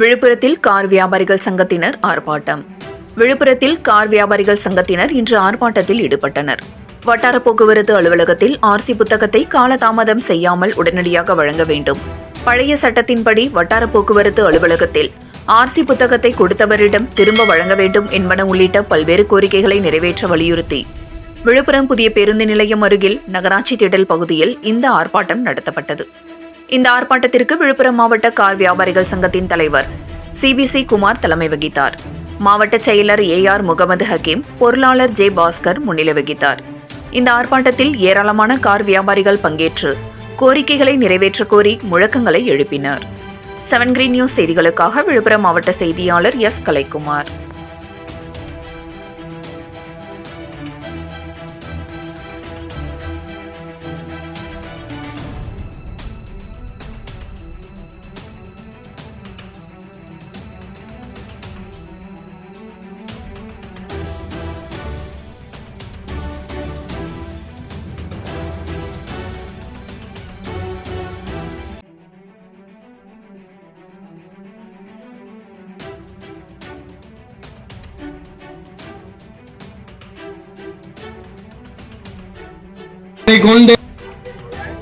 விழுப்புரத்தில் கார் வியாபாரிகள் சங்கத்தினர் ஆர்ப்பாட்டம். விழுப்புரத்தில் கார் வியாபாரிகள் சங்கத்தினர் இன்று ஆர்ப்பாட்டத்தில் ஈடுபட்டனர். வட்டார போக்குவரத்து அலுவலகத்தில் ஆர்சி புத்தகத்தை காலதாமதம் செய்யாமல் உடனடியாக வழங்க வேண்டும். பழைய சட்டத்தின்படி வட்டார போக்குவரத்து அலுவலகத்தில் ஆர்சி புத்தகத்தை கொடுத்தவரிடம் திரும்ப வழங்க வேண்டும் என்பன உள்ளிட்ட பல்வேறு கோரிக்கைகளை நிறைவேற்ற வலியுறுத்தி விழுப்புரம் புதிய பேருந்து நிலையம் அருகில் நகராட்சி திடல் பகுதியில் இந்த ஆர்ப்பாட்டம் நடத்தப்பட்டது. இந்த ஆர்ப்பாட்டத்திற்கு விழுப்புரம் மாவட்ட கார் வியாபாரிகள் சங்கத்தின் தலைவர் CBC குமார் தலைமை வகித்தார். மாவட்ட செயலர் AR முகமது ஹக்கீம், பொருளாளர் J பாஸ்கர் முன்னிலை வகித்தார். இந்த ஆர்ப்பாட்டத்தில் ஏராளமான கார் வியாபாரிகள் பங்கேற்று கோரிக்கைகளை நிறைவேற்ற கோரி முழக்கங்களை எழுப்பினர். 7 Green நியூஸ் செய்திகளுக்காக விழுப்புரம் மாவட்ட செய்தியாளர் S கலைக்குமார்.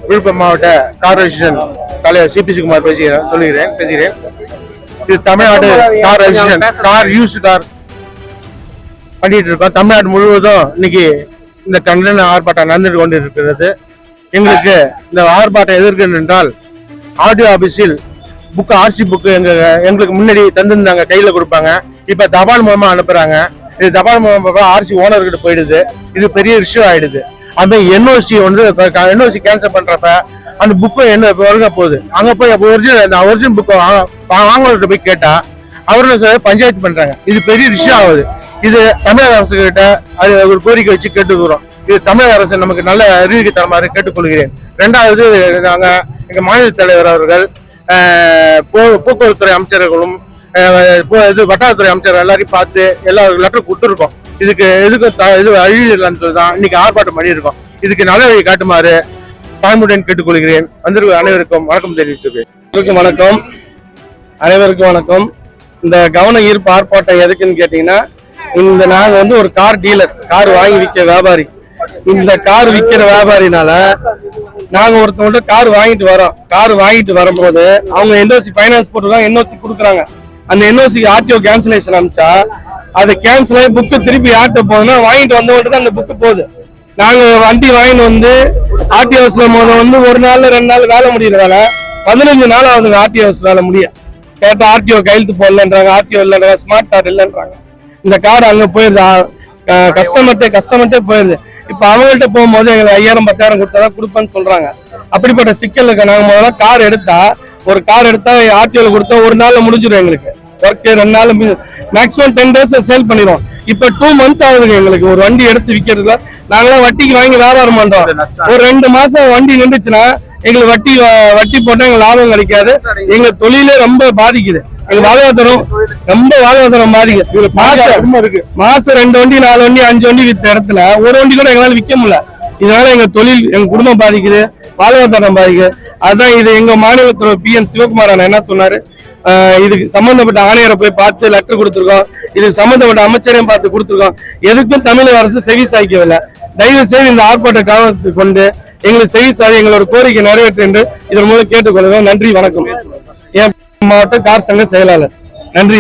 விழுப்புரம் மாவட்ட கார்பரேஷன் தலைவர் CBC குமார் பேசுகிறேன். இது Tamil Nadu corporation car use car பண்ணிட்டு இருக்கோம். தமிழ்நாடு முழுவதும் இன்னைக்கு இந்த கண்டன ஆர்ப்பாட்டம் நடந்துட்டு கொண்டு இருக்கிறது. எங்களுக்கு இந்த ஆர்ப்பாட்டம் எதற்கு என்றால், ஆடியோ ஆபீஸில் புக் RC புக்கு எங்களுக்கு முன்னாடி தந்திருந்தாங்க, கையில கொடுப்பாங்க. இப்ப தபால் மூலமா அனுப்புறாங்க. இது தபால் மூலமா RC ஓனர்கிட்ட போயிடுது. இது பெரிய இஷ்யூ ஆயிடுது. அந்த NOC கேன்சல் பண்றப்ப அந்த புக்கு என்ன வழங்க போகுது. அங்க போய் ஒரிஜினல் புக் வாங்குறத போய் கேட்டா அவரும் பஞ்சாயத்து பண்றாங்க. இது பெரிய விஷயம் ஆகுது. இது தமிழக அரசு கிட்ட அது ஒரு கோரிக்கை வச்சு கேட்டுக்கிறோம். இது தமிழக அரசு நமக்கு நல்ல அறிவிக்கை தரமாறு கேட்டுக்கொள்கிறேன். ரெண்டாவது, நாங்க எங்க மாநில தலைவர் அவர்கள் போக்குவரத்துறை அமைச்சர்களும் வட்டாரத்துறை அமைச்சர் எல்லாரையும் பார்த்து எல்லா லெட்டர் கொடுத்துருக்கோம். இது அழியலன்னு தான் இன்னைக்கு ஆர்ப்பாட்டம் பண்ணியிருக்கோம். இதுக்கு நடவடிக்கை காட்டுமாறு தாழ்மையுடன் கேட்டுக்கொள்கிறேன். அனைவருக்கும் வணக்கம் தெரிவித்துக்கிறேன். அனைவருக்கும் வணக்கம். இந்த கவன ஈர்ப்பு ஆர்ப்பாட்டம் எதுக்குன்னு கேட்டீங்கன்னா, நாங்க ஒரு கார் டீலர், கார் வாங்கி விற்க வியாபாரி. இந்த கார் விற்கிற வியாபாரினால நாங்க ஒருத்தவங்கள்ட்ட கார் வாங்கிட்டு வரோம். கார் வாங்கிட்டு வரும்போது அவங்க NOC ஃபைனான்ஸ் போட்டுருக்காங்க, NOC கொடுக்குறாங்க. அந்த NOC RTO கேன்சலேஷன் அனுப்பிச்சா அது கேன்சல் ஆகி புக்கு திருப்பி யார்கிட்ட போகுதுன்னா, வாங்கிட்டு வந்தவங்க தான் அந்த புக்கு போகுது. நாங்க வண்டி வாங்கிட்டு வந்து RTO ஹவுஸ்ல ஒரு நாள் 2 நாள் வேலை முடியற வேலை 15 நாள் ஆகுதுங்க. RTO ஹவுஸ் வேலை முடிய கேட்டா RTO கையெழுத்து போடலன்றாங்க, RTO இல்லைன்றாங்க, ஸ்மார்ட் கார்டு இல்லைன்றாங்க. இந்த கார் அங்க போயிருது, கஸ்டமர்ட்டே போயிருது. இப்ப அவங்கள்ட்ட போகும்போது எங்களுக்கு 5000 10,000 கொடுத்தாதான் கொடுப்பேன்னு சொல்றாங்க. அப்படிப்பட்ட சிக்கலுக்கு நாங்க முதல்ல ஒரு கார் எடுத்தா RTOல கொடுத்தா ஒரு நாள்ல முடிஞ்சிடும். எங்களுக்கு ஒர்க் 2 நாள் மேக்ஸிமம் 10 days சேல் பண்ணிடுவோம். இப்ப 2 month ஆகுதுங்க எங்களுக்கு ஒரு வண்டி எடுத்து விற்கிறதுல. நாங்களாம் வட்டிக்கு வாங்கி வியாபாரம் பண்றோம். ஒரு 2 மாசம் வண்டி நின்றுச்சுன்னா எங்களுக்கு வட்டி போட்டா எங்களுக்கு லாபம் கிடைக்காது. எங்க தொழிலே ரொம்ப பாதிக்குது. எங்க வாழ்வாதாரம் பாதிக்குது. மாசம் 2 வண்டி 4 வண்டி 5 வண்டி வித்த இடத்துல ஒரு வண்டி கூட எங்களால விற்க முடியல. இதனால எங்க தொழில், எங்க குடும்பம் பாதிக்குது, வாழ்வாதாரம் பாதிக்குது. அதுதான் இது எங்க மாநிலத்தோட PN சிவகுமார் என்ன சொன்னாரு, இதுக்கு சம்பந்தப்பட்ட ஆணையரை போய் பார்த்து லெட்டர் கொடுத்துருக்கோம். இதுக்கு சம்பந்தப்பட்ட அமைச்சரையும் பார்த்து கொடுத்துருக்கோம். எதுக்கும் தமிழக அரசு செவி சாய்க்கவில்லை. தயவு செய்து இந்த ஆர்ப்பாட்ட கவனத்துக்கு கொண்டு எங்களுக்கு செவி சாய் எங்களோட கோரிக்கை நிறைவேற்று என்று இதன் மூலம் கேட்டுக்கொள்கிறோம். நன்றி, வணக்கம். என் மாவட்ட கார் சங்க செயலாளர். நன்றி.